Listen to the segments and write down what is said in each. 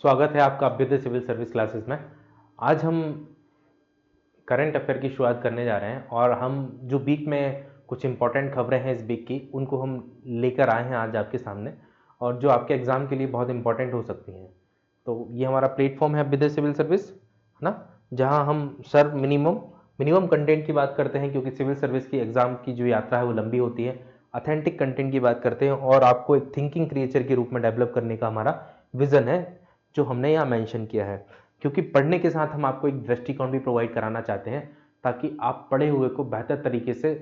स्वागत है आपका अभ्युदय सिविल सर्विस क्लासेस में। आज हम करंट अफेयर की शुरुआत करने जा रहे हैं और हम जो वीक में कुछ इंपॉर्टेंट खबरें हैं इस वीक की, उनको हम लेकर आए हैं आज आपके सामने, और जो आपके एग्जाम के लिए बहुत इंपॉर्टेंट हो सकती हैं। तो ये हमारा प्लेटफॉर्म है अभ्युदय सिविल सर्विस, है ना, जहां हम सर मिनिमम कंटेंट की बात करते हैं, क्योंकि सिविल सर्विस की एग्जाम की जो यात्रा है वो लंबी होती है। ऑथेंटिक कंटेंट की बात करते हैं और आपको एक थिंकिंग क्रिएचर के रूप में डेवलप करने का हमारा विजन है, जो हमने यहाँ मेंशन किया है। क्योंकि पढ़ने के साथ हम आपको एक दृष्टिकोण भी प्रोवाइड कराना चाहते हैं, ताकि आप पढ़े हुए को बेहतर तरीके से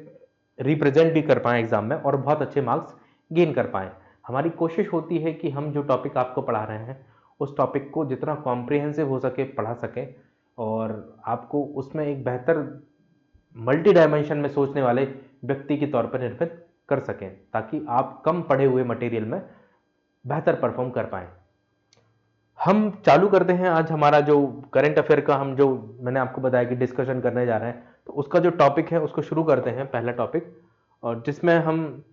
रिप्रेजेंट भी कर पाएँ एग्जाम में और बहुत अच्छे मार्क्स गेन कर पाएँ। हमारी कोशिश होती है कि हम जो टॉपिक आपको पढ़ा रहे हैं उस टॉपिक को जितना कॉम्प्रिहेंसिव हो सके पढ़ा सकें, और आपको उसमें एक बेहतर मल्टी डायमेंशन में सोचने वाले व्यक्ति के तौर पर निर्मित कर सकें, ताकि आप कम पढ़े हुए मटेरियल में बेहतर परफॉर्म कर पाएँ। हम चालू करते हैं आज हमारा जो करंट अफेयर का, हम जो मैंने आपको बताया कि डिस्कशन करने जा रहे हैं, तो उसका जो टॉपिक है उसको शुरू करते हैं, पहला टॉपिक, और जिसमें हम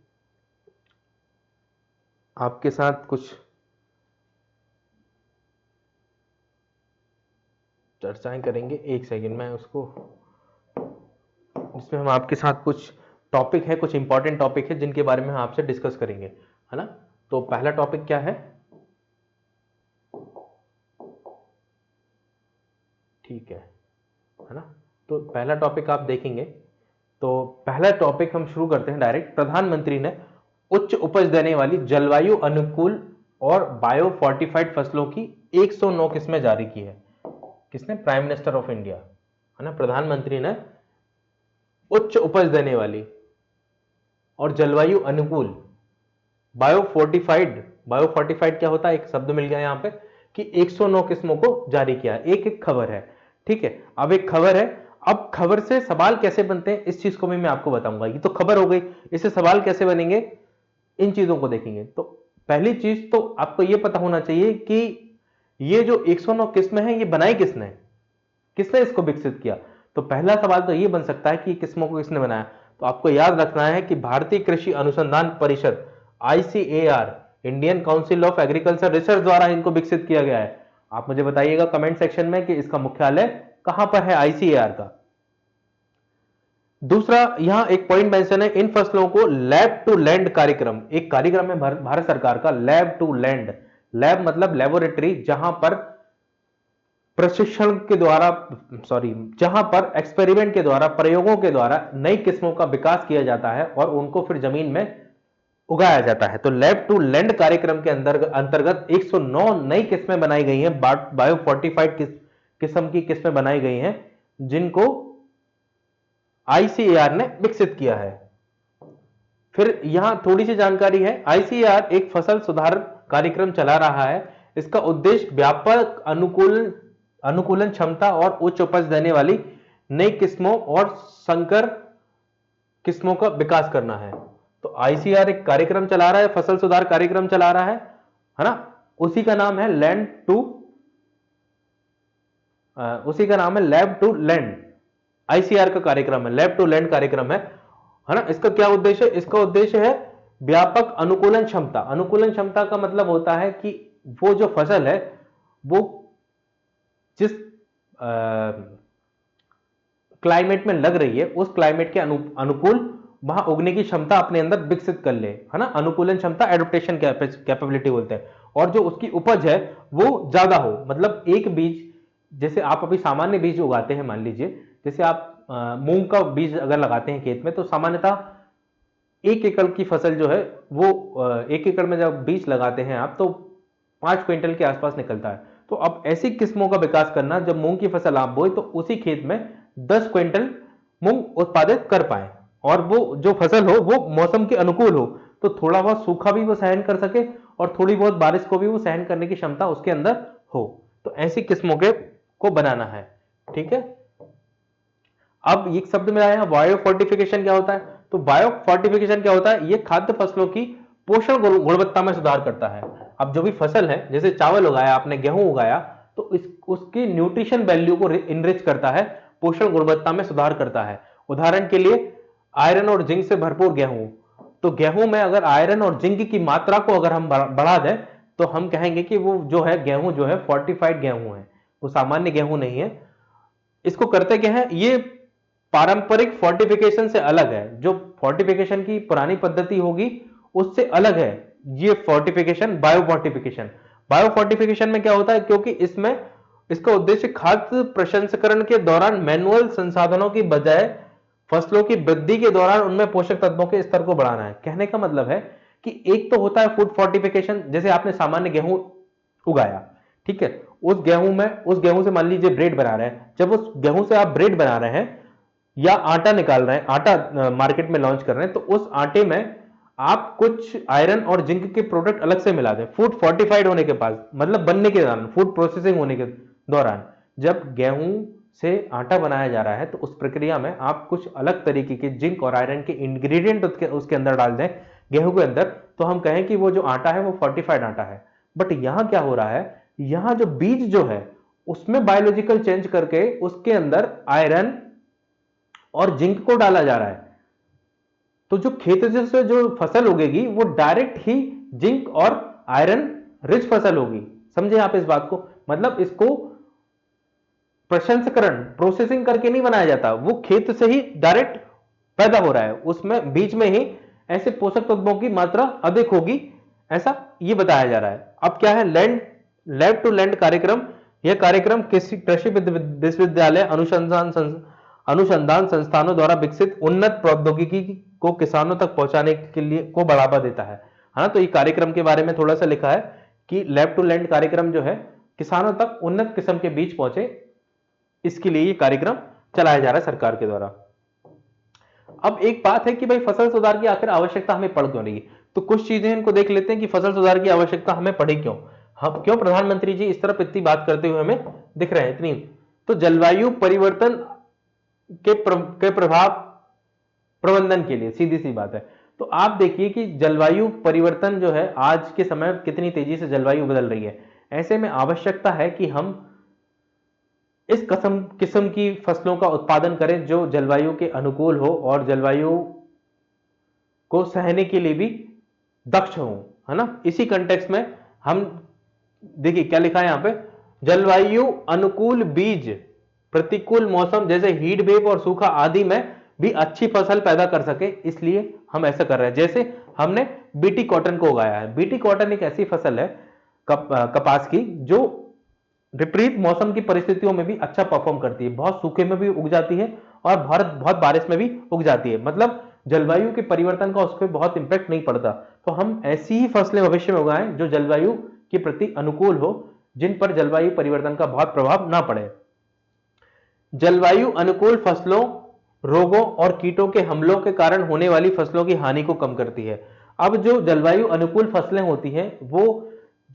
आपके साथ कुछ चर्चाएं करेंगे। एक सेकंड में उसको, जिसमें हम आपके साथ कुछ टॉपिक है, कुछ इंपॉर्टेंट टॉपिक है जिनके बारे में हम आपसे डिस्कस करेंगे, है ना। तो पहला टॉपिक क्या है? ठीक है ना। तो पहला टॉपिक आप देखेंगे, तो पहला टॉपिक हम शुरू करते हैं डायरेक्ट। प्रधानमंत्री ने उच्च उपज देने वाली जलवायु अनुकूल और बायो फोर्टिफाइड फसलों की 109 किस्में जारी की है। किसने? प्राइम मिनिस्टर ऑफ इंडिया, है ना। प्रधानमंत्री ने उच्च उपज देने वाली और जलवायु अनुकूल बायो फोर्टिफाइड क्या होता है? एक शब्द मिल गया यहां पे कि 109 किस्मों को जारी किया। एक खबर है, ठीक है। अब एक खबर है, अब खबर से सवाल कैसे बनते हैं इस चीज को भी मैं आपको बताऊंगा। ये तो खबर हो गई, इससे सवाल कैसे बनेंगे इन चीजों को देखेंगे। तो पहली चीज तो आपको यह पता होना चाहिए कि ये जो 109 किस्में हैं ये बनाई किसने, किसने इसको विकसित किया। तो पहला सवाल तो ये बन सकता है कि किस्मों को किसने बनाया। तो आपको याद रखना है कि भारतीय कृषि अनुसंधान परिषद, ICAR, Indian council of agriculture research द्वारा इनको विकसित किया गया है। आप मुझे बताइएगा कमेंट सेक्शन में कि इसका मुख्यालय कहां पर है आईसीएआर का। दूसरा यहां एक पॉइंट मेंशन है, इन फसलों को लैब टू लैंड कार्यक्रम, एक कार्यक्रम है भारत सरकार का, लैब टू लैंड। लैब मतलब लेबोरेटरी, जहां पर प्रशिक्षण के द्वारा, जहां पर एक्सपेरिमेंट के द्वारा, प्रयोगों के द्वारा नई किस्मों का विकास किया जाता है और उनको फिर जमीन में उगाया जाता है। तो लैब टू लैंड कार्यक्रम के अंतर्गत 109 नई किस्में बनाई गई हैं, बायो फोर्टिफाइड किस्म की किस्में बनाई गई हैं, जिनको आईसीएआर ने विकसित किया है। फिर यहां थोड़ी सी जानकारी है, आईसीएआर एक फसल सुधार कार्यक्रम चला रहा है। इसका उद्देश्य व्यापक अनुकूलन क्षमता और उच्च उपज देने वाली नई किस्मों और संकर किस्मों का विकास करना है। तो आईसीआर एक कार्यक्रम चला रहा है, फसल सुधार कार्यक्रम चला रहा है ना। उसी का नाम है लैब टू लैंड। आईसीआर का कार्यक्रम है, लैब टू लैंड कार्यक्रम है ना। इसका क्या उद्देश्य है? इसका उद्देश्य है व्यापक अनुकूलन क्षमता। अनुकूलन क्षमता का मतलब होता है कि वो जो फसल है वो जिस क्लाइमेट में लग रही है उस क्लाइमेट के अनुकूल वहां उगने की क्षमता अपने अंदर विकसित कर ले, है ना। अनुकूलन क्षमता एडोप्टेशन कैपेबिलिटी बोलते हैं। और जो उसकी उपज है वो ज्यादा हो, मतलब एक बीज, जैसे आप अभी सामान्य बीज उगाते हैं, मान लीजिए जैसे आप मूंग का बीज अगर लगाते हैं खेत में, तो सामान्यतः 1 एकड़ की फसल जो है वो 1 एकड़ में जब बीज लगाते हैं आप, तो 5 क्विंटल के आसपास निकलता है। तो अब ऐसी किस्मों का विकास करना, जब मूंग की फसल आप बोए तो उसी खेत में 10 क्विंटल मूंग उत्पादित कर पाए, और वो जो फसल हो वो मौसम के अनुकूल हो, तो थोड़ा बहुत सूखा भी वो सहन कर सके और थोड़ी बहुत बारिश को भी वो सहन करने की क्षमता उसके अंदर हो। तो ऐसी किस्मों के को बनाना है, ठीक है। अब एक शब्द में आया बायो फोर्टिफिकेशन क्या होता है? तो बायो फोर्टिफिकेशन क्या होता है? ये खाद्य फसलों की पोषण गुणवत्ता में सुधार करता है। अब जो भी फसल है, जैसे चावल उगाया आपने, गेहूं उगाया, तो उसकी न्यूट्रिशन वैल्यू को इनरिच करता है, पोषण गुणवत्ता में सुधार करता है। उदाहरण के लिए आयरन और जिंक से भरपूर गेहूं, तो गेहूं में अगर आयरन और जिंक की मात्रा को अगर हम बढ़ा दें तो हम कहेंगे कि वो जो है गेहूं जो है फोर्टिफाइड गेहूं है, वो सामान्य गेहूं नहीं है। इसको करते क्या है, ये पारंपरिक फोर्टिफिकेशन से अलग है। जो फोर्टिफिकेशन की पुरानी पद्धति होगी उससे अलग है ये fortification, bio fortification. Bio fortification में क्या होता है, क्योंकि इसमें इसका उद्देश्य खाद्य प्रसंस्करण के दौरान मैनुअल संसाधनों की बजाय फसलों की वृद्धि के दौरान उनमें पोषक तत्वों के स्तर को बढ़ाना है। कहने का मतलब है कि एक तो होता है फूड फोर्टिफिकेशन, जैसे आपने सामान्य गेहूं उगाया, ठीक है, उस गेहूं से मान लीजिए ब्रेड बना रहे हैं। जब उस गेहूं से आप ब्रेड बना रहे हैं या आटा निकाल रहे हैं, आटा मार्केट में लॉन्च कर रहे हैं, तो उस आटे में आप कुछ आयरन और जिंक के प्रोडक्ट अलग से मिला दें फूड फोर्टिफाइड होने के पास, मतलब बनने के दौरान, फूड प्रोसेसिंग होने के दौरान। जब गेहूं से आटा बनाया जा रहा है तो उस प्रक्रिया में आप कुछ अलग तरीके के जिंक और आयरन के इंग्रेडिएंट उसके अंदर डाल दें गेहूं के अंदर, तो हम कहें कि वो जो आटा है वो फोर्टिफाइड आटा है। बट यहां क्या हो रहा है, यहां जो बीज जो है उसमें बायोलॉजिकल चेंज करके उसके अंदर आयरन और जिंक को डाला जा रहा है। तो जो खेत से जो फसल उगेगी वो डायरेक्ट ही जिंक और आयरन रिच फसल होगी। समझे आप इस बात को, मतलब इसको प्रसंस्करण प्रोसेसिंग करके नहीं बनाया जाता, वो खेत से ही डायरेक्ट पैदा हो रहा है, उसमें बीच में ही ऐसे पोषक तत्वों की मात्रा अधिक होगी, ऐसा ये बताया जा रहा है। अब क्या है, लैब टू लैंड कार्यक्रम। यह कार्यक्रम कृषि विश्वविद्यालय अनुसंधान संस्थानों द्वारा विकसित उन्नत प्रौद्योगिकी को किसानों तक पहुंचाने के लिए को बढ़ावा देता है ना। तो ये कार्यक्रम के बारे में थोड़ा सा लिखा है कि लैब टू लैंड कार्यक्रम जो है किसानों तक उन्नत किस्म के बीज पहुंचे, इसके लिए ये कार्यक्रम चलाया जा रहा है सरकार के द्वारा। अब एक बात है कि भाई फसल सुधार की आखिर आवश्यकता हमें पड़ क्यों रही है, तो कुछ चीजें इनको देख लेते हैं कि फसल सुधार की आवश्यकता हमें पड़ी क्यों, हम क्यों प्रधानमंत्री जी इस तरफ इतनी बात करते हुए हमें दिख रहे हैं इतनी। तो जलवायु परिवर्तन के प्रभाव प्रबंधन के लिए, सीधी सी बात है। तो आप देखिए कि जलवायु परिवर्तन जो है आज के समय कितनी तेजी से जलवायु बदल रही है। ऐसे में आवश्यकता है कि हम इस किस्म की फसलों का उत्पादन करें जो जलवायु के अनुकूल हो और जलवायु को सहने के लिए भी दक्ष हो, है ना। इसी कंटेक्स्ट में हम देखिए क्या लिखा है यहां पे, जलवायु अनुकूल बीज प्रतिकूल मौसम जैसे हीट वेव और सूखा आदि में भी अच्छी फसल पैदा कर सके, इसलिए हम ऐसा कर रहे हैं। जैसे हमने बीटी कॉटन को उगाया है। बीटी कॉटन एक ऐसी फसल है कपास की जो विपरीत मौसम की परिस्थितियों में भी अच्छा परफॉर्म करती है, बहुत सूखे में भी उग जाती है और बहुत बारिश में भी उग जाती है, मतलब जलवायु के परिवर्तन का उस पर बहुत इंपैक्ट नहीं पड़ता। तो हम ऐसी ही फसलें भविष्य में उगाएं जो जलवायु के प्रति अनुकूल हो, जिन पर जलवायु परिवर्तन का बहुत प्रभाव ना पड़े। जलवायु अनुकूल फसलों रोगों और कीटों के हमलों के कारण होने वाली फसलों की हानि को कम करती है। अब जो जलवायु अनुकूल फसलें होती हैं वो,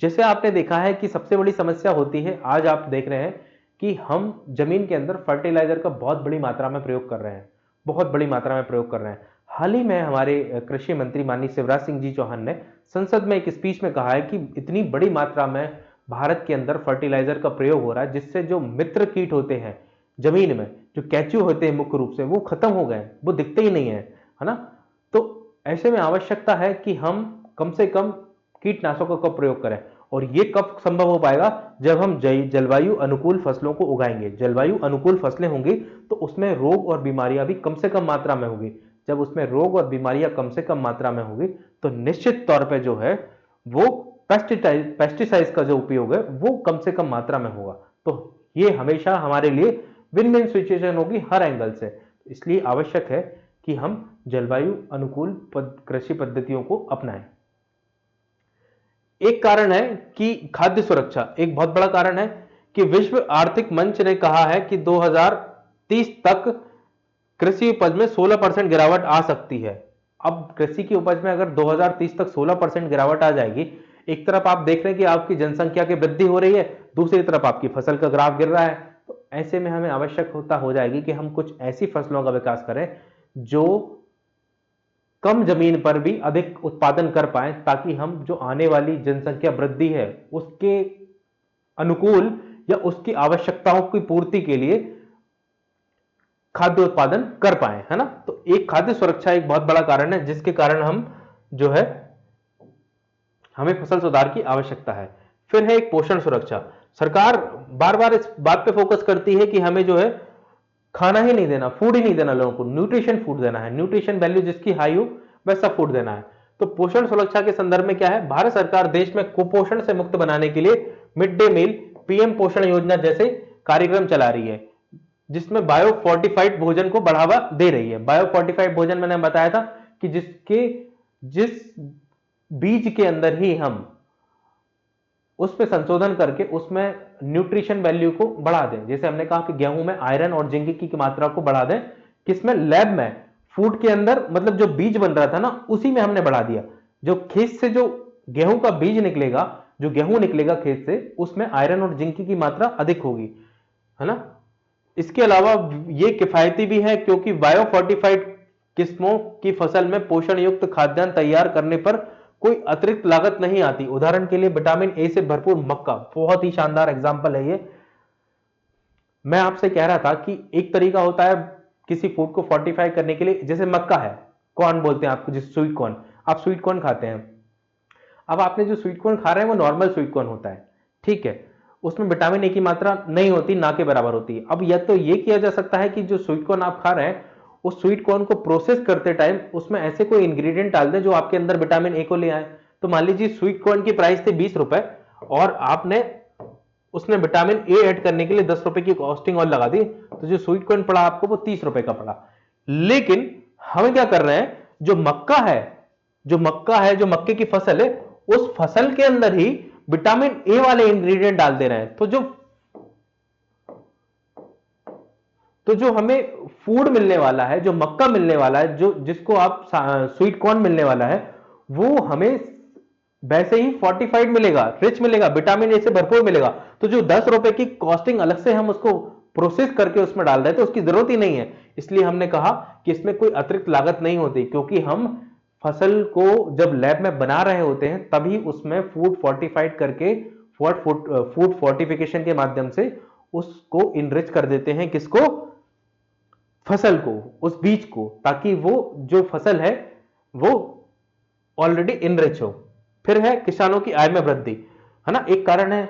जैसे आपने देखा है कि सबसे बड़ी समस्या होती है, आज आप देख रहे हैं कि हम जमीन के अंदर फर्टिलाइजर का बहुत बड़ी मात्रा में प्रयोग कर रहे हैं, बहुत बड़ी मात्रा में प्रयोग कर रहे हैं। हाल ही में हमारे कृषि मंत्री माननीय शिवराज सिंह जी चौहान ने संसद में एक स्पीच में कहा है कि इतनी बड़ी मात्रा में भारत के अंदर फर्टिलाइजर का प्रयोग हो रहा है जिससे जो मित्र कीट होते हैं जमीन में, जो केंचुए होते हैं मुख्य रूप से, वो खत्म हो गए, वो दिखते ही नहीं है ना। तो ऐसे में आवश्यकता है कि हम कम से कम कीटनाशकों का प्रयोग करें, और ये कब संभव हो पाएगा, जब हम जलवायु अनुकूल फसलों को उगाएंगे। जलवायु अनुकूल फसलें होंगी तो उसमें रोग और बीमारियां भी कम से कम मात्रा में होगी। जब उसमें रोग और बीमारियां कम से कम मात्रा में होगी तो निश्चित तौर पे जो है वो पेस्टिसाइड्स का जो उपयोग है वो कम से कम मात्रा में होगा। तो ये हमेशा हमारे लिए विन विन सिचुएशन होगी हर एंगल से। इसलिए आवश्यक है कि हम जलवायु अनुकूल कृषि पद्धतियों को अपनाएं। एक कारण है कि खाद्य सुरक्षा, एक बहुत बड़ा कारण है कि विश्व आर्थिक मंच ने कहा है कि 2030 तक कृषि उपज में 16% गिरावट आ सकती है। अब कृषि की उपज में अगर 2030 तक 16% गिरावट आ जाएगी, एक तरफ आप देख रहे हैं कि आपकी जनसंख्या की वृद्धि हो रही है, दूसरी तरफ आपकी फसल का ग्राफ गिर रहा है, तो ऐसे में हमें आवश्यकता हो जाएगी कि हम कुछ ऐसी फसलों का विकास करें जो कम जमीन पर भी अधिक उत्पादन कर पाए, ताकि हम जो आने वाली जनसंख्या वृद्धि है उसके अनुकूल या उसकी आवश्यकताओं की पूर्ति के लिए खाद्य उत्पादन कर पाए, है ना। तो एक खाद्य सुरक्षा एक बहुत बड़ा कारण है जिसके कारण हम जो है हमें फसल सुधार की आवश्यकता है। फिर है एक पोषण सुरक्षा। सरकार बार बार इस बात पे फोकस करती है कि हमें जो है खाना ही नहीं देना, फूड ही नहीं देना, लोगों को न्यूट्रिशन फूड देना है, न्यूट्रिशन वैल्यू जिसकी हाई हो वैसा फूड देना है। तो पोषण सुरक्षा के संदर्भ में क्या है, भारत सरकार देश में कुपोषण से मुक्त बनाने के लिए मिड डे मील, पीएम पोषण योजना जैसे कार्यक्रम चला रही है, जिसमें बायो फोर्टिफाइड भोजन को बढ़ावा दे रही है। बायो फोर्टिफाइड भोजन मैंने बताया था कि जिस बीज के अंदर ही हम उस पे संशोधन करके उसमें न्यूट्रिशन वैल्यू को बढ़ा दें। जैसे हमने कहा कि गेहूं में आयरन और जिंक की मात्रा को बढ़ा दें, किसमें, लैब में, फूड के अंदर, मतलब जो बीज बन रहा था ना उसी में हमने बढ़ा दिया। जो खेत से जो गेहूं का बीज निकलेगा, जो गेहूं निकलेगा खेत से, उसमें आयरन और जिंक की मात्रा अधिक होगी, है ना। इसके अलावा ये किफायती भी है क्योंकि बायो फोर्टिफाइड किस्मों की फसल में पोषण युक्त खाद्यान्न तैयार करने पर कोई अतिरिक्त लागत नहीं आती। उदाहरण के लिए विटामिन ए से भरपूर मक्का, बहुत ही शानदार एग्जांपल है ये। मैं आपसे कह रहा था कि एक तरीका होता है किसी फूड को फोर्टिफाई करने के लिए, जैसे मक्का है, कॉर्न बोलते हैं आपको, जिस स्वीट कॉर्न, आप स्वीट कॉर्न खाते हैं। अब आपने जो स्वीट कॉर्न खा रहे हैं वो नॉर्मल स्वीट कॉर्न होता है, ठीक है, उसमें विटामिन ए की मात्रा नहीं होती, ना के बराबर होती है। अब या तो ये किया जा सकता है कि जो स्वीट कॉर्न आप खा रहे हैं उस स्वीट कॉर्न को प्रोसेस करते टाइम उसमें ऐसे कोई इंग्रेडिएंट डाल दें जो आपके अंदर विटामिन ए को ले आए। तो मान लीजिए स्वीट कॉर्न की प्राइस थी 20 रुपए और आपने उसने विटामिन ए ऐड करने के लिए 10 रुपए की कॉस्टिंग और लगा दी, तो जो स्वीट कॉर्न पड़ा आपको वो 30 रुपए का पड़ा। लेकिन हम क्या कर रहे हैं, जो मक्का है, जो मक्के की फसल है, उस फसल के अंदर ही विटामिन ए वाले इंग्रेडिएंट डाल दे रहे हैं। तो जो हमें फूड मिलने वाला है, जो मक्का मिलने वाला है, जो जिसको आप स्वीट कॉर्न मिलने वाला है, वो हमें वैसे ही फोर्टिफाइड मिलेगा, रिच मिलेगा, विटामिन ए से भरपूर मिलेगा। तो जो 10 रुपए की कॉस्टिंग अलग से हम उसको प्रोसेस करके उसमें डाल रहे हैं तो उसकी जरूरत ही नहीं है। इसलिए हमने कहा कि इसमें कोई अतिरिक्त लागत नहीं होती, क्योंकि हम फसल को जब लैब में बना रहे होते हैं तभी उसमें फूड फोर्टिफाइड करके, फूड फोर्टिफिकेशन के माध्यम से उसको इनरिच कर देते हैं। किसको, फसल को, उस बीज को, ताकि वो जो फसल है वो ऑलरेडी इनरिच हो। फिर है किसानों की आय में वृद्धि, है ना, एक कारण है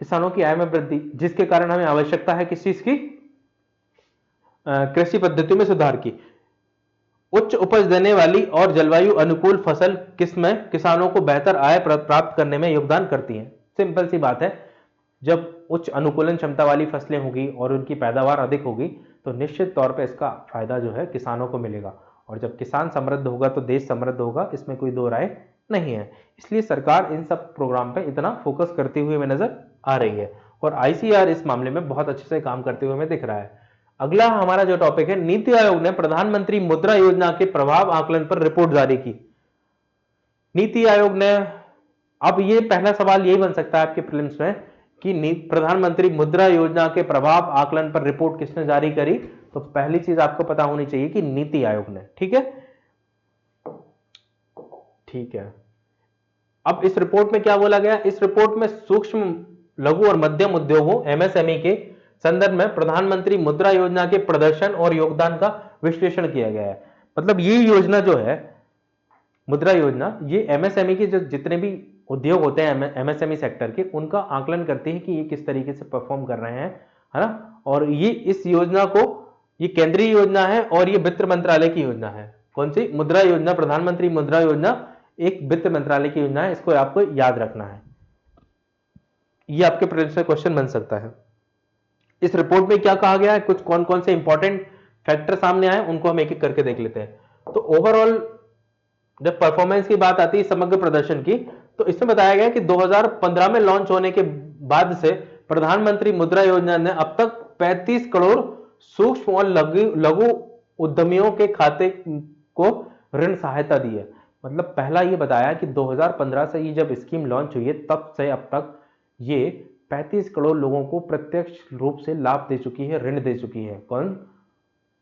किसानों की आय में वृद्धि, जिसके कारण हमें आवश्यकता है किस चीज की, कृषि पद्धति में सुधार की। उच्च उपज देने वाली और जलवायु अनुकूल फसल किसमें किसानों को बेहतर आय प्राप्त करने में योगदान करती है। सिंपल सी बात है, जब उच्च अनुकूलन क्षमता वाली फसलें होगी और उनकी पैदावार अधिक होगी तो निश्चित तौर पे इसका फायदा जो है किसानों को मिलेगा, और जब किसान समृद्ध होगा तो देश समृद्ध होगा, इसमें कोई दो राय नहीं है। इसलिए सरकार इन सब प्रोग्राम पे इतना फोकस करती हुई हमें नजर आ रही है, और आईसीआर इस मामले में बहुत अच्छे से काम करते हुए हमें दिख रहा है। अगला हमारा जो टॉपिक है, नीति आयोग ने प्रधानमंत्री मुद्रा योजना के प्रभाव आकलन पर रिपोर्ट जारी की। नीति आयोग ने, अब ये पहला सवाल यही बन सकता है आपके प्रीलिम्स में कि प्रधानमंत्री मुद्रा योजना के प्रभाव आकलन पर रिपोर्ट किसने जारी करी, तो पहली चीज आपको पता होनी चाहिए कि नीति आयोग ने, ठीक है। ठीक है, अब इस रिपोर्ट में क्या बोला गया, इस रिपोर्ट में सूक्ष्म, लघु और मध्यम उद्योगों एमएसएमई के संदर्भ में प्रधानमंत्री मुद्रा योजना के प्रदर्शन और योगदान का विश्लेषण किया गया है। मतलब ये योजना जो है, मुद्रा योजना, ये एमएसएमई के जो जितने भी उद्योग होते हैं एमएसएमई सेक्टर के, उनका आकलन करती है कि ये किस तरीके से परफॉर्म कर रहे हैं, है ना। और ये इस योजना को, ये केंद्रीय योजना है और ये वित्त मंत्रालय की योजना है। कौन सी मुद्रा योजना, प्रधानमंत्री मुद्रा योजना एक वित्त मंत्रालय की योजना है, इसको आपको याद रखना है, ये आपके प्रीलिम्स में क्वेश्चन बन सकता है। इस रिपोर्ट में क्या कहा गया है, कुछ कौन कौन से इंपॉर्टेंट फैक्टर सामने आए उनको हम एक एक करके देख लेते हैं। तो ओवरऑल जब परफॉर्मेंस की बात आती है, समग्र प्रदर्शन की, तो इसमें बताया गया कि 2015 में लॉन्च होने के बाद से प्रधानमंत्री मुद्रा योजना ने अब तक 35 करोड़ सूक्ष्म और लघु उद्यमियों के खाते को ऋण सहायता दी है। मतलब पहला ये बताया कि 2015 से ये जब स्कीम लॉन्च हुई है तब से अब तक ये 35 करोड़ लोगों को प्रत्यक्ष रूप से लाभ दे चुकी है, ऋण दे चुकी है। कौन,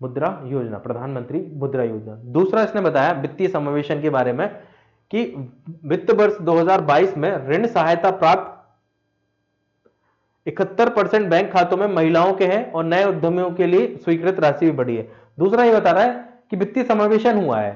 मुद्रा योजना, प्रधानमंत्री मुद्रा योजना। दूसरा इसने बताया वित्तीय समावेशन के बारे में कि वित्त वर्ष 2022 में ऋण सहायता प्राप्त 71% बैंक खातों में महिलाओं के हैं और नए उद्यमियों के लिए स्वीकृत राशि भी बढ़ी है। दूसरा ये बता रहा है कि वित्तीय समावेशन हुआ है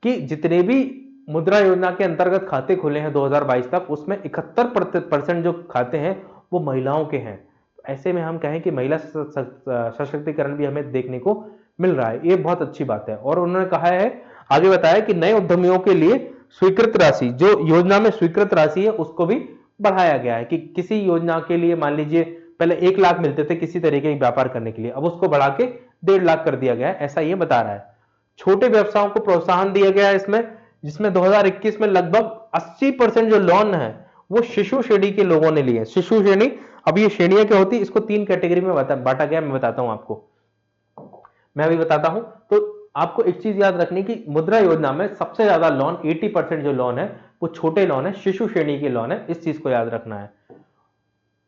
कि जितने भी मुद्रा योजना के अंतर्गत खाते खुले हैं 2022 तक, उसमें 71% जो खाते हैं वो महिलाओं के हैं। ऐसे में हम कहें कि महिला सशक्तिकरण भी हमें देखने को मिल रहा है, ये बहुत अच्छी बात है। और उन्होंने कहा है, आगे बताया कि नए उद्यमियों के लिए स्वीकृत राशि, जो योजना में स्वीकृत राशि है उसको भी बढ़ाया गया है कि किसी योजना के लिए मान लीजिए पहले 1 लाख मिलते थे किसी तरीके के व्यापार करने के लिए, अब उसको बढ़ा के 1.5 लाख कर दिया गया है, ऐसा ये बता रहा है। छोटे व्यवसायों को प्रोत्साहन दिया गया है इसमें, जिसमें 2021 में लगभग 80% जो लोन है वो शिशु श्रेणी के लोगों ने लिए। शिशु श्रेणी, अब ये श्रेणियां क्या होती है, इसको 3 कैटेगरी में बांटा गया, मैं बताता हूं आपको, मैं अभी बताता हूं। तो आपको एक चीज याद रखनी कि मुद्रा योजना में सबसे ज्यादा लोन 80% जो लोन है वो छोटे लोन है, शिशु श्रेणी के लोन है, इस चीज को याद रखना है।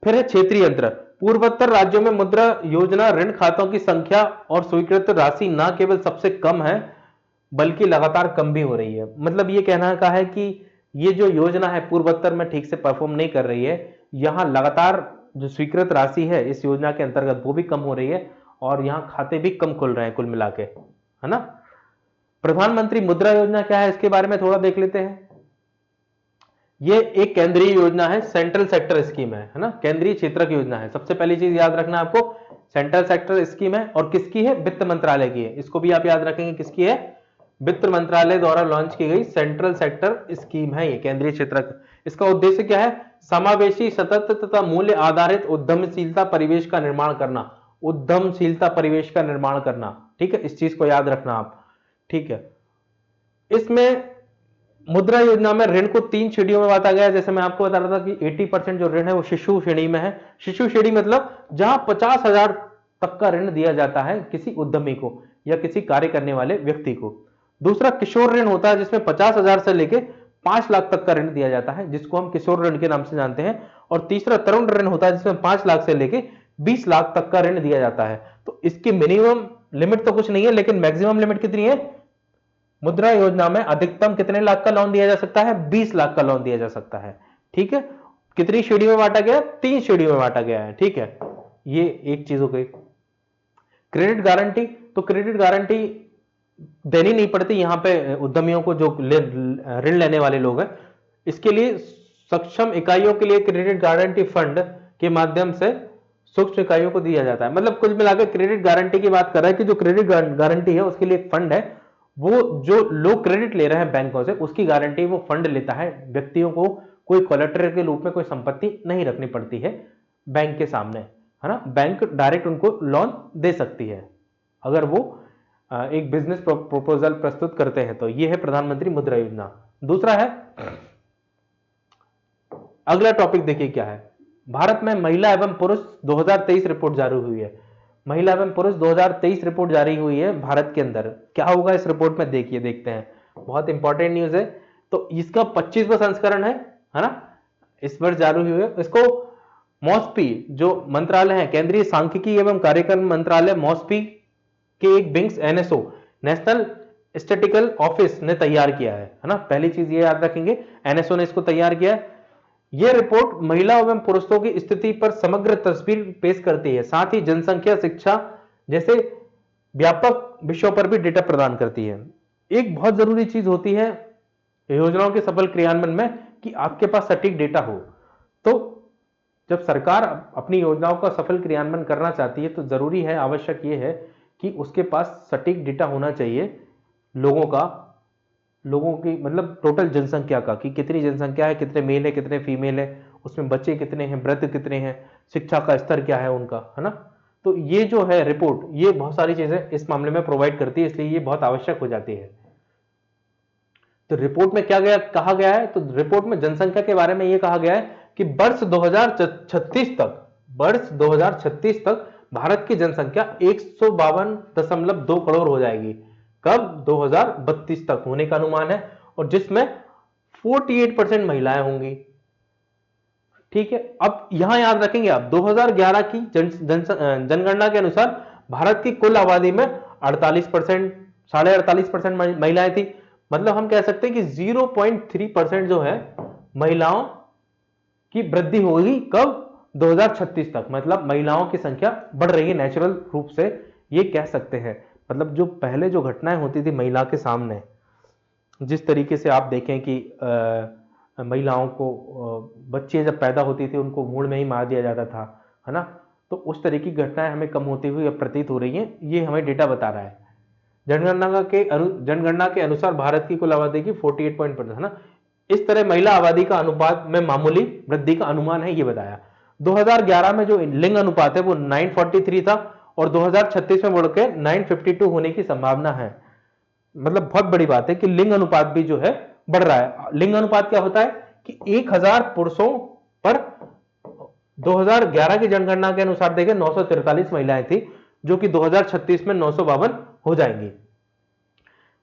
फिर है क्षेत्रीय अंतर। पूर्वोत्तर राज्यों में मुद्रा योजना ऋण खातों की संख्या और स्वीकृत राशि न केवल सबसे कम है बल्कि लगातार कम भी हो रही है। मतलब ये कहना का है कि ये जो योजना है पूर्वोत्तर में ठीक से परफॉर्म नहीं कर रही है, यहां लगातार जो स्वीकृत राशि है इस योजना के अंतर्गत वो भी कम हो रही है और यहां खाते भी कम खुल रहे हैं कुल मिला के, है ना। प्रधानमंत्री मुद्रा योजना क्या है, इसके बारे में थोड़ा देख लेते हैं। ये एक केंद्रीय योजना है, सेंट्रल सेक्टर स्कीम है ना, केंद्रीय क्षेत्र की योजना है। सबसे पहली चीज याद रखना आपको, सेंट्रल सेक्टर स्कीम है और किसकी है, वित्त मंत्रालय की है। इसको भी आप याद रखेंगे किसकी है, वित्त मंत्रालय द्वारा लॉन्च की गई सेंट्रल सेक्टर स्कीम है ये, केंद्रीय क्षेत्र। इसका उद्देश्य क्या है, समावेशी, सतत तथा मूल्य आधारित उद्यमशीलता परिवेश का निर्माण करना, उद्यमशीलता परिवेश का निर्माण करना, ठीक है, इस चीज को याद रखना आप, ठीक है। इसमें मुद्रा योजना में ऋण को 3 श्रेणियों में बांटा गया है। जैसे मैं आपको बता रहा था कि 80% जो ऋण है वो शिशु श्रेणी में है। शिशु श्रेणी मतलब जहां 50,000 तक का ऋण दिया जाता है किसी उद्यमी को या किसी कार्य करने वाले व्यक्ति को। दूसरा किशोर ऋण होता है जिसमें 50,000 से लेके 5 लाख तक का ऋण दिया जाता है, जिसको हम किशोर ऋण के नाम से जानते हैं। और तीसरा तरुण ऋण होता है जिसमें 5 लाख से लेके 20 लाख तक का ऋण दिया जाता है। तो इसकी मिनिमम लिमिट तो कुछ नहीं है, लेकिन मैक्सिमम लिमिट कितनी है, मुद्रा योजना में अधिकतम कितने लाख का लोन दिया जा सकता है, 20 लाख का लोन दिया जा सकता है, ठीक है। कितनी श्रेणी में बांटा गया, 3 श्रेणी में बांटा गया है, ठीक है। ये एक चीज हो गई। क्रेडिट गारंटी, तो क्रेडिट गारंटी देनी नहीं पड़ती यहां पे उद्यमियों को, जो ऋण लेने वाले लोग हैं। इसके लिए सक्षम इकाइयों के लिए क्रेडिट गारंटी फंड के माध्यम से सूक्ष्म इकाइयों को दिया जाता है। मतलब कुल मिलाकर क्रेडिट गारंटी की बात कर रहा है कि जो क्रेडिट गारंटी है उसके लिए एक फंड है, वो जो लोग क्रेडिट ले रहे हैं बैंकों से उसकी गारंटी वो फंड लेता है। व्यक्तियों को कोई कोलेटरल के रूप में कोई संपत्ति नहीं रखनी पड़ती है बैंक के सामने, है ना। बैंक डायरेक्ट उनको लोन दे सकती है अगर वो एक बिजनेस प्रपोजल प्रस्तुत करते हैं। तो ये है प्रधानमंत्री मुद्रा योजना। दूसरा है, अगला टॉपिक देखिए क्या है, भारत में महिला एवं पुरुष 2023 रिपोर्ट जारी हुई है। महिला एवं पुरुष 2023 रिपोर्ट जारी हुई है भारत के अंदर। क्या होगा इस रिपोर्ट में, देखिए देखते हैं, बहुत इंपॉर्टेंट न्यूज है। तो इसका 25वां संस्करण है ना, इस वर्ष जारी हुई है। इसको मॉस्पी जो मंत्रालय है, केंद्रीय सांख्यिकी एवं कार्यक्रम मंत्रालय, मॉस्पी के एक wings NSO, national statistical office ने तैयार किया है ना। पहली चीज ये याद रखेंगे, एनएसओ ने इसको तैयार किया है। यह रिपोर्ट महिला एवं पुरुषों की स्थिति पर समग्र तस्वीर पेश करती है, साथ ही जनसंख्या, शिक्षा जैसे व्यापक विषयों पर भी डेटा प्रदान करती है। एक बहुत जरूरी चीज होती है योजनाओं के सफल क्रियान्वयन में कि आपके पास सटीक डेटा हो। तो जब सरकार अपनी योजनाओं का सफल क्रियान्वयन करना चाहती है तो जरूरी है, आवश्यक यह है कि उसके पास सटीक डेटा होना चाहिए लोगों की मतलब टोटल जनसंख्या का, कि कितनी जनसंख्या है, कितने मेल है, कितने फीमेल है, उसमें बच्चे कितने हैं, वृद्ध कितने हैं, शिक्षा का स्तर क्या है उनका, है ना। तो ये जो है रिपोर्ट, ये बहुत सारी चीजें इस मामले में प्रोवाइड करती है, इसलिए ये बहुत आवश्यक हो जाती है। तो रिपोर्ट में क्या कहा गया है, तो रिपोर्ट में जनसंख्या के बारे में यह कहा गया है कि वर्ष 2036 तक भारत की जनसंख्या 152.2 करोड़ हो जाएगी। कब, 2032 तक होने का अनुमान है, और जिसमें 48% महिलाएं होंगी, ठीक है। अब यहां याद रखेंगे आप 2011 की जनगणना के अनुसार भारत की कुल आबादी में 48%, 48.5% महिलाएं थी। मतलब हम कह सकते हैं कि 0.3% जो है महिलाओं की वृद्धि होगी, कब, 2036 तक। मतलब महिलाओं की संख्या बढ़ रही है नेचुरल रूप से, ये कह सकते हैं। मतलब जो पहले जो घटनाएं होती थी महिला के सामने, जिस तरीके से आप देखें कि महिलाओं को बच्चे जब पैदा होती थी उनको भ्रूण में ही मार दिया जाता था, है ना। तो उस तरह की घटनाएं हमें कम होती हुई अब प्रतीत हो रही हैं, ये हमें डेटा बता रहा है। जनगणना के अनुसार भारत की कुल आबादी की 48% है ना। इस तरह महिला आबादी का अनुपात में मामूली वृद्धि का अनुमान है, ये बताया। 2011 में जो लिंग अनुपात है वो 943 था और 2036 में बढ़कर 952 होने की संभावना है। मतलब बहुत बड़ी बात है कि लिंग अनुपात भी जो है बढ़ रहा है। लिंग अनुपात क्या होता है कि 1000 पुरुषों पर 2011 की जनगणना के अनुसार देखें 943 महिलाएं थी, जो कि 2036 में 952 हो जाएंगी।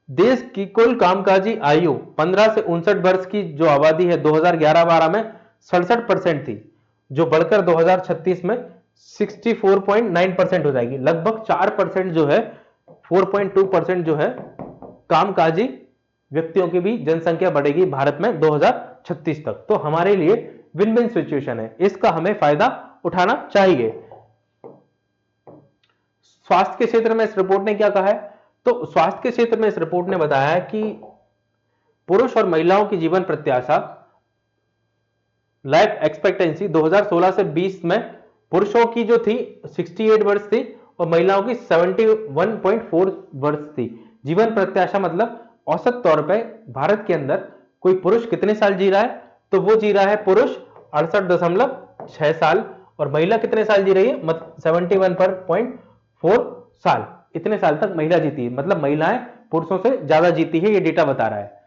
देश की कुल कामकाजी आयु 15 से 59 वर्ष की जो आबादी है 2011-12 में 67% थी, जो बढ़कर 2036 में 64.9% हो जाएगी। लगभग 4% जो है 4.2% जो है कामकाजी व्यक्तियों की भी जनसंख्या बढ़ेगी भारत में 2036 तक। तो हमारे लिए विन विन सिचुएशन है, इसका हमें फायदा उठाना चाहिए। स्वास्थ्य के क्षेत्र में इस रिपोर्ट ने क्या कहा है? तो स्वास्थ्य के क्षेत्र में इस रिपोर्ट ने बताया है कि पुरुष और महिलाओं की जीवन प्रत्याशा लाइफ एक्सपेक्टेंसी 2016 से 20 में पुरुषों की जो थी 68 वर्ष थी और महिलाओं की 71.4 वर्ष थी। जीवन प्रत्याशा मतलब औसत तौर पे भारत के अंदर कोई पुरुष कितने साल जी रहा है, तो वो जी रहा है पुरुष 68.6 साल और महिला कितने साल जी रही है, 71.4 साल। इतने साल तक महिला जीती है, मतलब महिलाएं पुरुषों से ज्यादा जीती है, ये डेटा बता रहा है।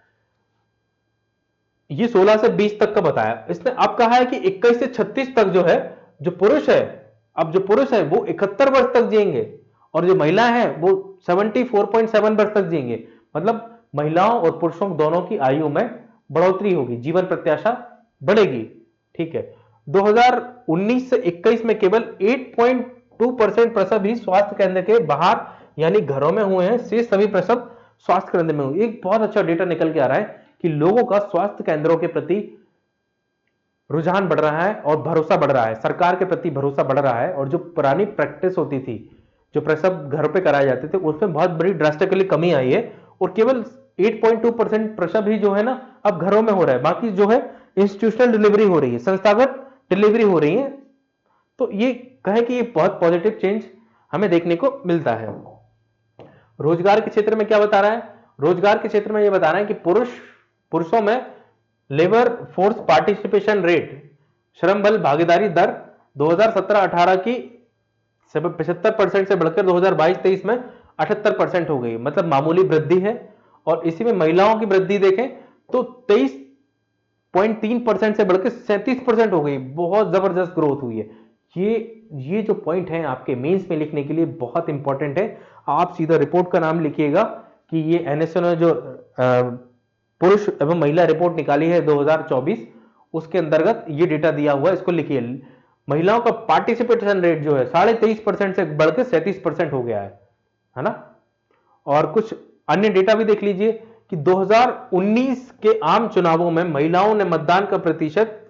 ये 16 से 20 तक का बताया इसने। अब कहा है कि 21 से 36 तक जो है जो पुरुष है, अब जो पुरुष है वो 71 वर्ष तक जिएंगे और जो महिला है वो 74.7 वर्ष तक जिएंगे। मतलब महिलाओं और पुरुषों दोनों की आयु में बढ़ोतरी होगी, जीवन प्रत्याशा बढ़ेगी। ठीक है, 2019 से 21 में केवल 8.2% प्रसव ही स्वास्थ्य केंद्र के बाहर यानी घरों में हुए हैं, शेष सभी प्रसव स्वास्थ्य केंद्र में हुए। एक बहुत अच्छा डेटा निकल के आ रहा है कि लोगों का स्वास्थ्य केंद्रों के प्रति रुझान बढ़ रहा है और भरोसा बढ़ रहा है, सरकार के प्रति भरोसा बढ़ रहा है। और जो पुरानी प्रैक्टिस होती थी, जो प्रसव घर पे कराए जाते थे, उसमें बहुत बड़ी ड्रास्टिकली कमी आई है और केवल 8.2% प्रसव ही जो है ना अब घरों में हो रहा है, बाकी जो है इंस्टीट्यूशनल डिलीवरी हो रही है, संस्थागत डिलीवरी हो रही है। तो ये कहे कि ये बहुत पॉजिटिव चेंज हमें देखने को मिलता है। रोजगार के क्षेत्र में क्या बता रहा है? रोजगार के क्षेत्र में यह बता रहा है कि पुरुषों में लेबर फोर्स पार्टिसिपेशन रेट, श्रम बल भागीदारी दर 2017-18 की 75% से बढ़कर 2022-23 में 78% हो गई, मतलब मामूली वृद्धि है। और इसी में महिलाओं की वृद्धि देखें तो 23.3% से बढ़कर 37% हो गई, बहुत जबरदस्त ग्रोथ हुई है। ये जो पॉइंट है आपके मेंस में लिखने के लिए बहुत इंपॉर्टेंट है। आप सीधा रिपोर्ट का नाम लिखिएगा कि ये एनएसओ ने जो पुरुष एवं महिला रिपोर्ट निकाली है 2024, उसके अंतर्गत ये डेटा दिया हुआ है, इसको लिखिए। महिलाओं का पार्टिसिपेशन रेट जो है 23.5% से बढ़कर 37% हो गया है ना। और कुछ अन्य डेटा भी देख लीजिए कि 2019 के आम चुनावों में महिलाओं ने मतदान का प्रतिशत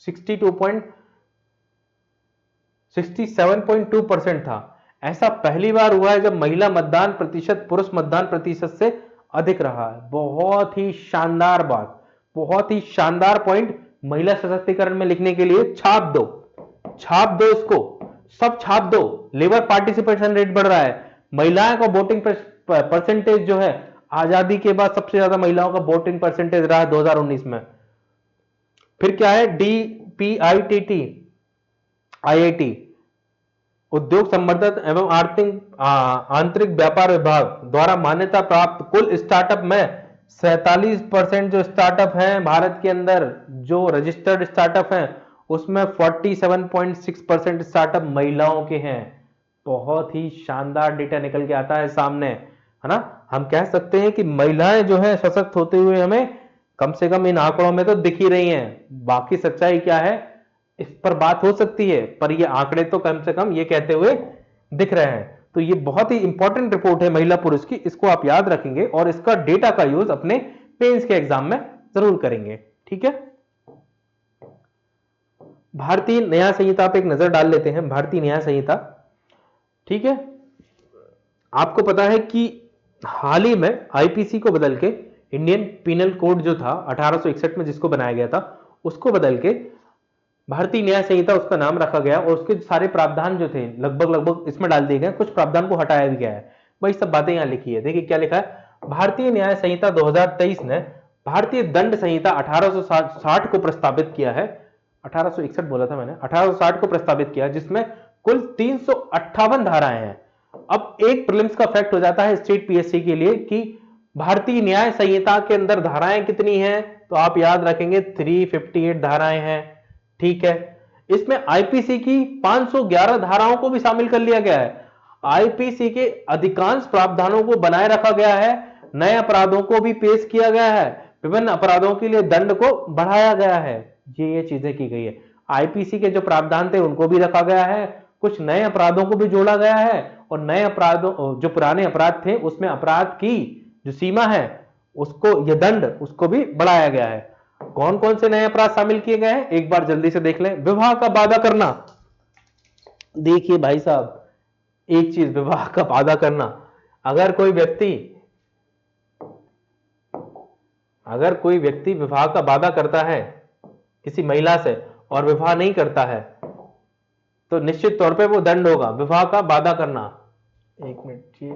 67.2% था। ऐसा पहली बार हुआ है जब महिला मतदान प्रतिशत पुरुष मतदान प्रतिशत से अधिक रहा है। बहुत ही शानदार बात, बहुत ही शानदार पॉइंट महिला सशक्तिकरण में लिखने के लिए छाप दो, छाप दो, इसको सब छाप दो। लेबर पार्टिसिपेशन रेट बढ़ रहा है, महिलाओं का वोटिंग परसेंटेज जो है आजादी के बाद सबसे ज्यादा महिलाओं का वोटिंग परसेंटेज रहा है 2019 में। फिर क्या है? DPIIT IIT उद्योग संवर्धन एवं आंतरिक व्यापार विभाग द्वारा मान्यता प्राप्त कुल स्टार्टअप में 47% जो स्टार्टअप हैं भारत के अंदर, जो रजिस्टर्ड स्टार्टअप हैं, उसमें 47.6% स्टार्टअप महिलाओं के हैं। बहुत ही शानदार डेटा निकल के आता है सामने, है ना। हम कह सकते हैं कि महिलाएं जो है सशक्त होते हुए हमें कम से कम इन आंकड़ों में तो दिख ही रही हैं। बाकी सच्चाई क्या है इस पर बात हो सकती है, पर ये आंकड़े तो कम से कम ये कहते हुए दिख रहे हैं। तो ये बहुत ही इंपॉर्टेंट रिपोर्ट है महिला पुरुष की, इसको आप याद रखेंगे और इसका डेटा का यूज अपने पेन्स के एग्जाम में जरूर करेंगे। ठीक है, भारतीय न्याय संहिता पे एक नजर डाल लेते हैं। भारतीय न्याय संहिता, ठीक है, आपको पता है कि हाल ही में आईपीसी को बदल के इंडियन पिनल कोड जो था 1861 में जिसको बनाया गया था, उसको बदल के भारतीय न्याय संहिता उसका नाम रखा गया और उसके सारे प्रावधान जो थे लगभग इसमें डाल दिए गए, कुछ प्रावधान को हटाया भी गया है। वही सब बातें यहां लिखी है। देखिए क्या लिखा है, भारतीय न्याय संहिता 2023 ने भारतीय दंड संहिता 1860 को प्रस्तावित किया है। 1861 बोला था मैंने, 1860 को प्रस्तावित किया, जिसमें कुल 358 धाराएं हैं। अब एक प्रीलिम्स का फैक्ट हो जाता है स्टेट पीएससी के लिए कि भारतीय न्याय संहिता के अंदर धाराएं कितनी हैं, तो आप याद रखेंगे 358 धाराएं हैं। ठीक है, इसमें आईपीसी की 511 धाराओं को भी शामिल कर लिया गया है। आईपीसी के अधिकांश प्रावधानों को बनाए रखा गया है, नए अपराधों को भी पेश किया गया है, विभिन्न अपराधों के लिए दंड को बढ़ाया गया है। ये चीजें की गई है। आईपीसी के जो प्रावधान थे उनको भी रखा गया है, कुछ नए अपराधों को भी जोड़ा गया है, और नए अपराधों, जो पुराने अपराध थे उसमें अपराध की जो सीमा है उसको, ये दंड, उसको भी बढ़ाया गया है। कौन कौन से नए अपराध शामिल किए गए हैं एक बार जल्दी से देख लें। विवाह का वादा करना, देखिए भाई साहब, एक चीज, विवाह का वादा करना, अगर कोई व्यक्ति विवाह का वादा करता है किसी महिला से और विवाह नहीं करता है तो निश्चित तौर पे वो दंड होगा। विवाह का वादा करना, एक मिनट, ये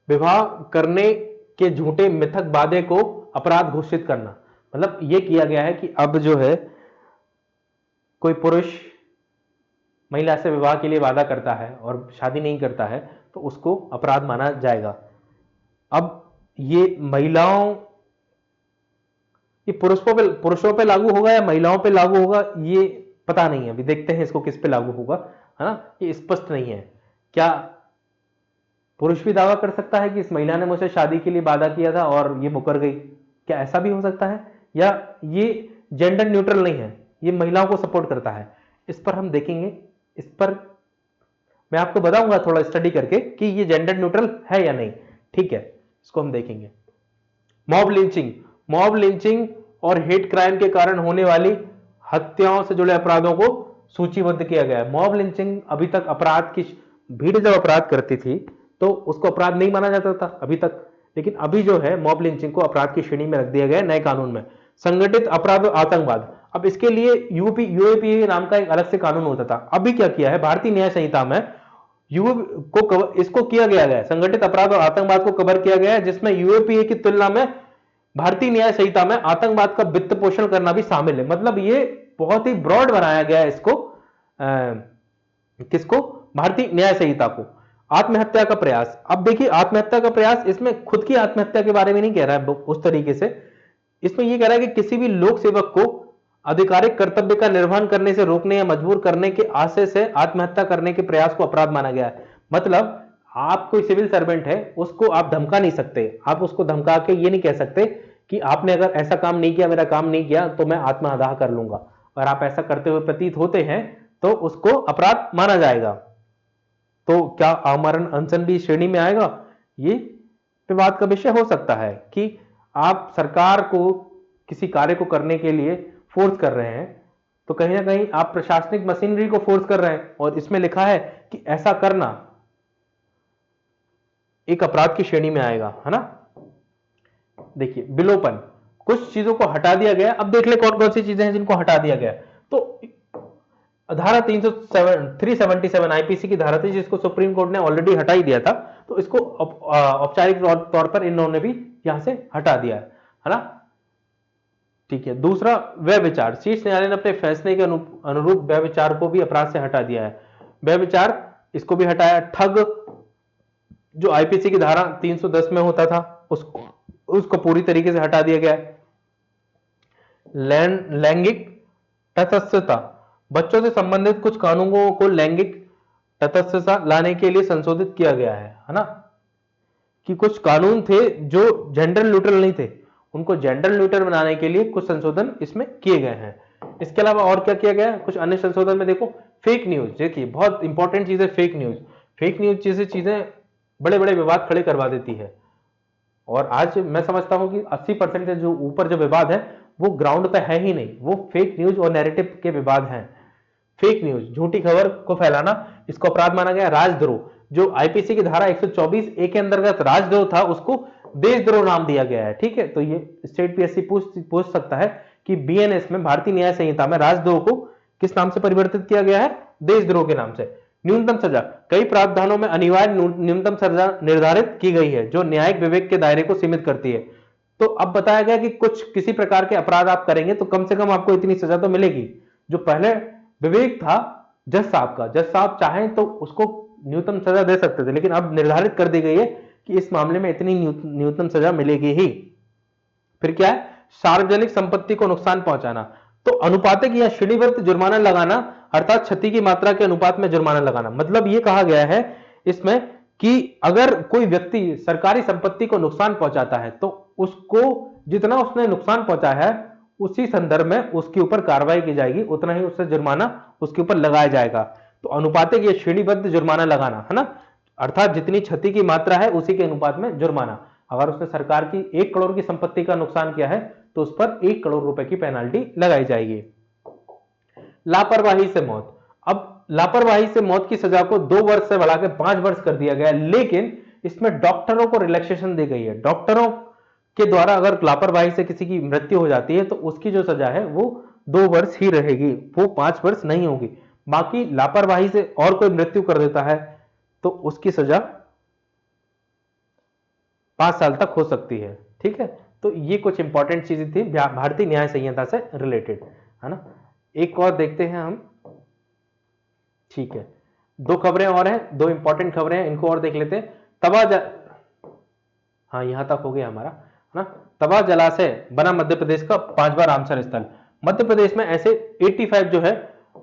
विवाह करने के झूठे मिथक वादे को अपराध घोषित करना। मतलब यह किया गया है कि अब जो है कोई पुरुष महिला से विवाह के लिए वादा करता है और शादी नहीं करता है तो उसको अपराध माना जाएगा। अब ये महिलाओं, ये पुरुषों पे लागू होगा या महिलाओं पे लागू होगा ये पता नहीं है, अभी देखते हैं इसको किस पे लागू होगा, है ना, ये स्पष्ट नहीं है। क्या पुरुष भी दावा कर सकता है कि इस महिला ने मुझसे शादी के लिए वादा किया था और ये मुकर गई? क्या ऐसा भी हो सकता है? या ये जेंडर न्यूट्रल नहीं है, ये महिलाओं को सपोर्ट करता है? इस पर हम देखेंगे, इस पर मैं आपको बताऊंगा थोड़ा स्टडी करके कि ये जेंडर न्यूट्रल है या नहीं। ठीक है, इसको हम देखेंगे। मॉब लिंचिंग और हेट क्राइम के कारण होने वाली हत्याओं से जुड़े अपराधों को सूचीबद्ध किया गया है। मॉब लिंचिंग अभी तक अपराध की, भीड़ जब अपराध करती थी तो उसको अपराध नहीं माना जाता था अभी तक, लेकिन अभी जो है मॉब लिंचिंग को अपराध की श्रेणी में रख दिया गया है नए कानून में। संगठित अपराध और आतंकवाद, अब इसके लिए यूएपीए नाम का एक अलग से कानून होता था। अभी क्या किया है भारतीय न्याय संहिता में, इसको किया गया है, संगठित अपराध और आतंकवाद को कवर किया गया है, जिसमें यूएपीए की तुलना में भारतीय न्याय संहिता में आतंकवाद का वित्त पोषण करना भी शामिल है। मतलब ये बहुत ही ब्रॉड बनाया गया है इसको, किसको, भारतीय न्याय संहिता को। आत्महत्या का प्रयास, अब देखिए आत्महत्या का प्रयास, इसमें खुद की आत्महत्या के बारे में नहीं कह रहा है उस तरीके से, इसमें यह कह रहा है कि किसी भी लोक सेवक को आधिकारिक कर्तव्य का निर्वहन करने से रोकने या मजबूर करने के आशय से आत्महत्या करने के प्रयास को अपराध माना गया है। मतलब आप कोई सिविल सर्वेंट है, उसको आप धमका नहीं सकते, आप उसको धमका के ये नहीं कह सकते कि आपने अगर ऐसा काम नहीं किया, मेरा काम नहीं किया तो मैं आत्मदाह कर लूंगा, और आप ऐसा करते हुए प्रतीत होते हैं तो उसको अपराध माना जाएगा। तो क्या आमरण अनशन भी श्रेणी में आएगा? ये विवाद का विषय हो सकता है कि आप सरकार को किसी कार्य को करने के लिए फोर्स कर रहे हैं, तो कहीं ना कहीं आप प्रशासनिक मशीनरी को फोर्स कर रहे हैं, और इसमें लिखा है कि ऐसा करना एक अपराध की श्रेणी में आएगा, है ना। देखिए विलोपन, कुछ चीजों को हटा दिया गया। अब देख ले कौन कौन सी चीजें हैं जिनको हटा दिया गया। तो धारा 377 आईपीसी की धारा थी जिसको सुप्रीम कोर्ट ने ऑलरेडी हटा ही दिया था, तो इसको औपचारिक तौर पर इन्होंने भी यहां से हटा दिया है ना। ठीक है, दूसरा व्यभिचार, शीर्ष न्यायालय ने अपने फैसले के अनुरूप व्यभिचार को भी अपराध से हटा दिया है। व्यभिचार, इसको भी हटाया। ठग, जो आईपीसी की धारा 310 में होता था उसको पूरी तरीके से हटा दिया गया है। लैंगिक तटस्थता, बच्चों से संबंधित कुछ कानूनों को लैंगिक तटस्थता लाने के लिए संशोधित किया गया है ना, कि कुछ कानून थे जो जेंडर न्यूट्रल नहीं थे, उनको जेंडर न्यूट्रल बनाने के लिए कुछ संशोधन इसमें किए गए हैं। इसके अलावा और क्या किया गया है, कुछ अन्य संशोधन में देखो, फेक न्यूज, देखिए बहुत इंपॉर्टेंट चीज है फेक न्यूज। फेक न्यूज जैसी चीजें बड़े बड़े विवाद खड़े करवा देती है, और आज मैं समझता हूं कि 80% से जो ऊपर जो विवाद है वो ग्राउंड पे है ही नहीं, वो फेक न्यूज और नैरेटिव के विवाद हैं। फेक न्यूज, झूठी खबर को फैलाना, इसको अपराध माना गया। राजद्रोह, जो आईपीसी की धारा 124 ए के अंतर्गत राजद्रोह था, उसको देशद्रोह नाम दिया गया है। ठीक है, तो ये स्टेट पीएससी पूछ सकता है कि बीएनएस में, भारतीय न्याय संहिता में, राजद्रोह को किस नाम से परिवर्तित किया गया है? देशद्रोह के नाम से। न्यूनतम सजा, कई प्रावधानों में अनिवार्य न्यूनतम सजा निर्धारित की गई है जो न्यायिक विवेक के दायरे को सीमित करती है। तो अब बताया गया कि कुछ किसी प्रकार के अपराध आप करेंगे तो कम से कम आपको इतनी सजा तो मिलेगी। जो पहले विवेक था जज साहब का, जज साहब चाहें तो उसको न्यूनतम सजा दे सकते थे, लेकिन अब निर्धारित कर दी गई है कि इस मामले में इतनी न्यूनतम सजा मिलेगी ही। फिर क्या है? सार्वजनिक संपत्ति को नुकसान पहुंचाना, तो अनुपातिक या श्रेणीबद्ध जुर्माना लगाना, अर्थात क्षति की मात्रा के अनुपात में जुर्माना लगाना। मतलब यह कहा गया है इसमें कि अगर कोई व्यक्ति सरकारी संपत्ति को नुकसान पहुंचाता है तो उसको जितना उसने नुकसान पहुंचाया है उसी संदर्भ में उसके ऊपर कार्रवाई की जाएगी, उतना ही उससे जुर्माना उसके ऊपर लगाया जाएगा। तो अनुपातिक या श्रेणीबद्ध जुर्माना लगाना है ना, अर्थात जितनी क्षति की मात्रा है उसी के अनुपात में जुर्माना। अगर उसने सरकार की 1 करोड़ की संपत्ति का नुकसान किया है तो उस पर 1 करोड़ रुपए की पेनाल्टी लगाई जाएगी। लापरवाही से मौत, अब लापरवाही से मौत की सजा को 2 वर्ष से बढ़ाकर 5 वर्ष कर दिया गया, लेकिन इसमें डॉक्टरों को रिलैक्सेशन दी गई है। डॉक्टरों के द्वारा अगर लापरवाही से किसी की मृत्यु हो जाती है तो उसकी जो सजा है वो 2 वर्ष ही रहेगी, वो 5 वर्ष नहीं होगी। बाकी लापरवाही से और कोई मृत्यु कर देता है तो उसकी सजा 5 साल तक हो सकती है। ठीक है, तो ये कुछ इंपॉर्टेंट चीजें थी भारतीय न्याय संहिता से रिलेटेड, है ना। एक और देखते हैं हम। ठीक है, 2 खबरें और हैं, 2 इंपॉर्टेंट खबरें हैं, इनको और देख लेते हैं। हाँ, यहां तक हो गया हमारा, है ना। तवा जलाशय बना मध्य प्रदेश का 5वां रामसर स्थल। मध्य प्रदेश में ऐसे 85 जो है,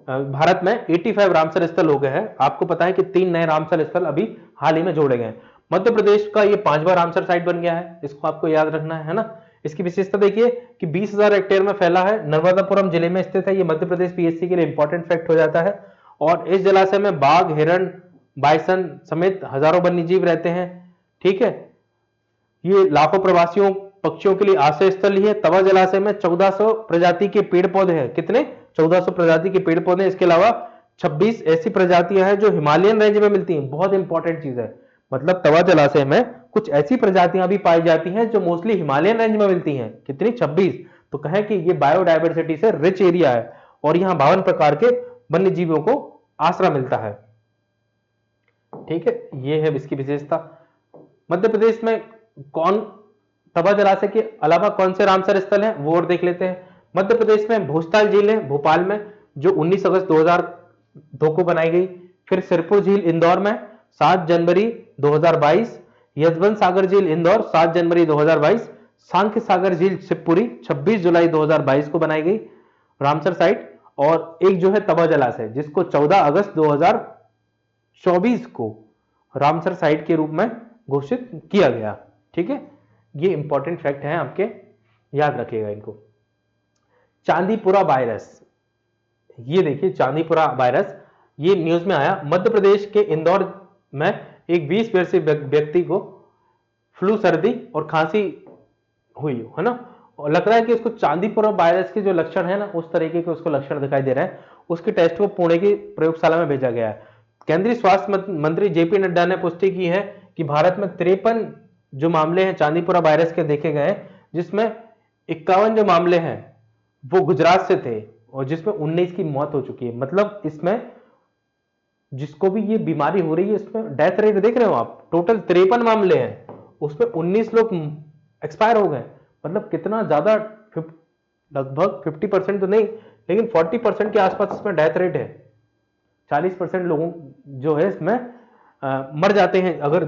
भारत में 85 रामसर स्थल हो गए हैं। आपको पता है कि 3 नए रामसर स्थल अभी हाल ही में जोड़े गए। मध्य प्रदेश का ये 5वां रामसर साइट बन गया है, इसको आपको याद रखना है ना। इसकी विशेषता देखिए कि 20,000 हेक्टेयर में फैला है, नर्मदापुरम जिले में स्थित है। ये मध्य प्रदेश पीएससी के लिए इंपॉर्टेंट फैक्ट हो जाता है। और इस जलाशय में बाघ, हिरण, बाइसन समेत हजारों वन्यजीव रहते हैं। ठीक है, ये लाखों प्रवासियों पक्षियों के लिए आश्रय स्थल ही है। तवा जलाशय में 1400 प्रजाति के पेड़ पौधे हैं। कितने? 1400 प्रजाति के पेड़ पौधे। इसके अलावा 26 ऐसी प्रजातियां हैं जो हिमालयन रेंज में मिलती हैं। बहुत इंपॉर्टेंट चीज है, मतलब तवा जलाशय में कुछ ऐसी प्रजातियां भी पाई जाती हैं जो मोस्टली हिमालयन रेंज में मिलती हैं। कितनी? 26। तो कहें कि ये बायोडायवर्सिटी से रिच एरिया है और यहां 52 प्रकार के वन्य जीवों को आश्रय मिलता है। ठीक है, ये है इसकी विशेषता। मध्य प्रदेश में कौन तवा जलाशय के अलावा कौन से रामसर स्थल हैं वो और देख लेते हैं। मध्य प्रदेश में भोजताल झील है भोपाल में, जो 19 अगस्त 2002 को बनाई गई। फिर सिरपुर झील इंदौर में 7 जनवरी 2022। यशवंत सागर झील इंदौर 7 जनवरी 2022। सांख्य सागर झील शिवपुरी 26 जुलाई 2022 को बनाई गई रामसर साइट। और एक जो है तवा जलाशय, जिसको 14 अगस्त 2024 को रामसर साइट के रूप में घोषित किया गया। ठीक है, ये इंपॉर्टेंट फैक्ट है आपके, याद रखिएगा इनको। चांदीपुरा वायरस, ये देखिए चांदीपुरा वायरस, ये न्यूज में आया। मध्य प्रदेश के इंदौर में एक 20 वर्षीय व्यक्ति को फ्लू, सर्दी और खांसी हुई है ना, और लग रहा है कि इसको चांदीपुरा वायरस के जो लक्षण है ना, उस तरीके के उसको लक्षण दिखाई दे रहे हैं। उसके टेस्ट को पुणे की प्रयोगशाला में भेजा गया है। केंद्रीय स्वास्थ्य मंत्री जेपी नड्डा ने पुष्टि की है कि भारत में 53 जो मामले हैं चांदीपुरा वायरस के देखे गए, जिसमें 51 जो मामले हैं वो गुजरात से थे और जिसमें 19 की मौत हो चुकी है। मतलब इसमें जिसको भी ये बीमारी हो रही है, इसमें डेथ रेट देख रहे हो आप, टोटल 53 मामले हैं, उसमें 19 लोग एक्सपायर हो गए। मतलब कितना ज्यादा, लगभग 50% तो नहीं लेकिन 40% के आसपास इसमें डेथ रेट है। 40% लोगों जो है इसमें मर जाते हैं अगर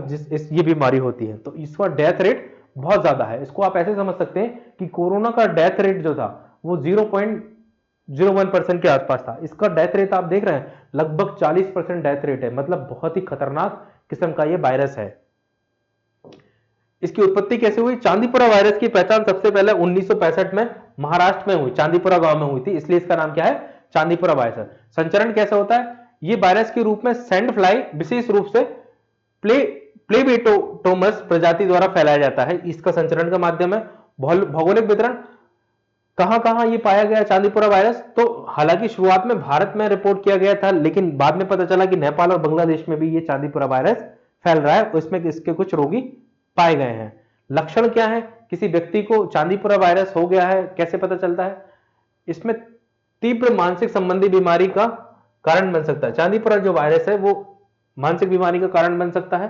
ये बीमारी होती है, तो इसका डेथ रेट बहुत ज्यादा है। इसको आप ऐसे समझ सकते हैं कि कोरोना का डेथ रेट जो था वो 0.01% के आसपास था। इसका डेथ रेट आप देख रहे हैं लगभग 40% डेथ रेट है। मतलब बहुत ही खतरनाक किस्म का ये वायरस है। इसकी उत्पत्ति कैसे हुई? चांदीपुरा वायरस की पहचान सबसे पहले 1965 में महाराष्ट्र में हुई, चांदीपुरा गांव में हुई थी, इसलिए इसका नाम क्या है? चांदीपुरा वायरस। संचरण कैसे होता है? ये वायरस के रूप में सैंड फ्लाई, विशेष रूप से प्लेबेटोमस प्रजाति द्वारा फैलाया जाता है। इसका संचरण का माध्यम है। भौगोलिक वितरण कहां कहां ये पाया गया चांदीपुरा वायरस? तो हालांकि शुरुआत में भारत में रिपोर्ट किया गया था, लेकिन बाद में पता चला कि नेपाल और बांग्लादेश में भी ये चांदीपुरा वायरस फैल रहा है, इसमें इसके कुछ रोगी पाए गए हैं। लक्षण क्या है? किसी व्यक्ति को चांदीपुरा वायरस हो गया है, कैसे पता चलता है? इसमें तीव्र मानसिक संबंधी बीमारी का कारण बन सकता है। चांदीपुरा जो वायरस है वो मानसिक बीमारी का कारण बन सकता है।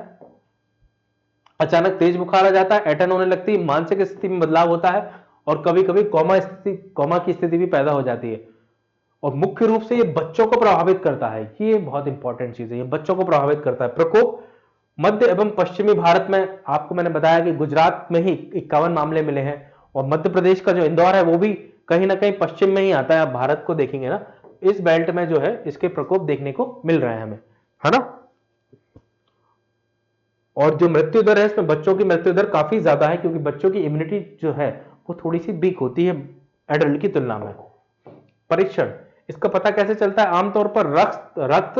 अचानक तेज बुखार आ जाता है, ऐंठन होने लगती है, मानसिक स्थिति में बदलाव होता है और कभी कभी कोमा की स्थिति भी पैदा हो जाती है। और मुख्य रूप से ये बच्चों को प्रभावित करता है। ये बहुत इंपॉर्टेंट चीज है, ये बच्चों को प्रभावित करता है। प्रकोप मध्य एवं पश्चिमी भारत में, आपको मैंने बताया कि गुजरात में ही 51 मामले मिले हैं और मध्य प्रदेश का जो इंदौर है वो भी कहीं ना कहीं पश्चिम में ही आता है। आप भारत को देखेंगे ना, इस बेल्ट में जो है इसके प्रकोप देखने को मिल रहे हैं हमें, है ना। और जो मृत्यु दर है इसमें बच्चों की मृत्यु दर काफी ज्यादा है, क्योंकि बच्चों की इम्यूनिटी जो है वो थोड़ी सी वीक होती है एडल्ट की तुलना में। परीक्षण, इसका पता कैसे चलता है? आमतौर पर रक्त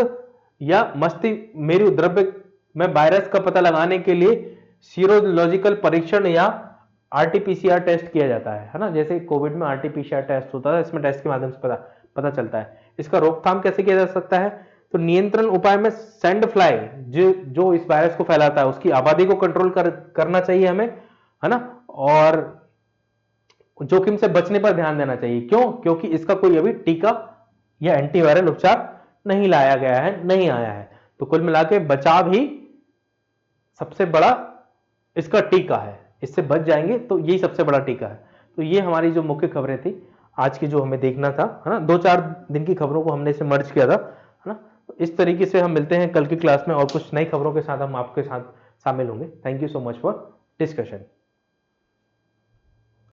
या मस्तिष्क द्रव्य में वायरस का पता लगाने के लिए सीरोलॉजिकल परीक्षण या आरटीपीसीआर टेस्ट किया जाता है ना। जैसे कोविड में आरटीपीसीआर टेस्ट होता है, इसमें टेस्ट के माध्यम से पता चलता है। इसका रोकथाम कैसे किया जा सकता है? तो नियंत्रण उपाय में सैंड फ्लाई जो इस वायरस को फैलाता है उसकी आबादी को कंट्रोल करना चाहिए हमें, है ना। और जोखिम से बचने पर ध्यान देना चाहिए। क्यों? क्योंकि इसका कोई अभी टीका या एंटीवायरल उपचार नहीं लाया गया है, नहीं आया है। तो कुल मिला के बचाव ही सबसे बड़ा इसका टीका है। इससे बच जाएंगे तो यही सबसे बड़ा टीका है। तो ये हमारी जो मुख्य खबरें थी आज की, जो हमें देखना था, है ना। 2-4 दिन की खबरों को हमने इसे मर्ज किया था, है ना। तो इस तरीके से हम मिलते हैं कल की क्लास में और कुछ नई खबरों के साथ हम आपके साथ शामिल होंगे। Thank you so much for discussion.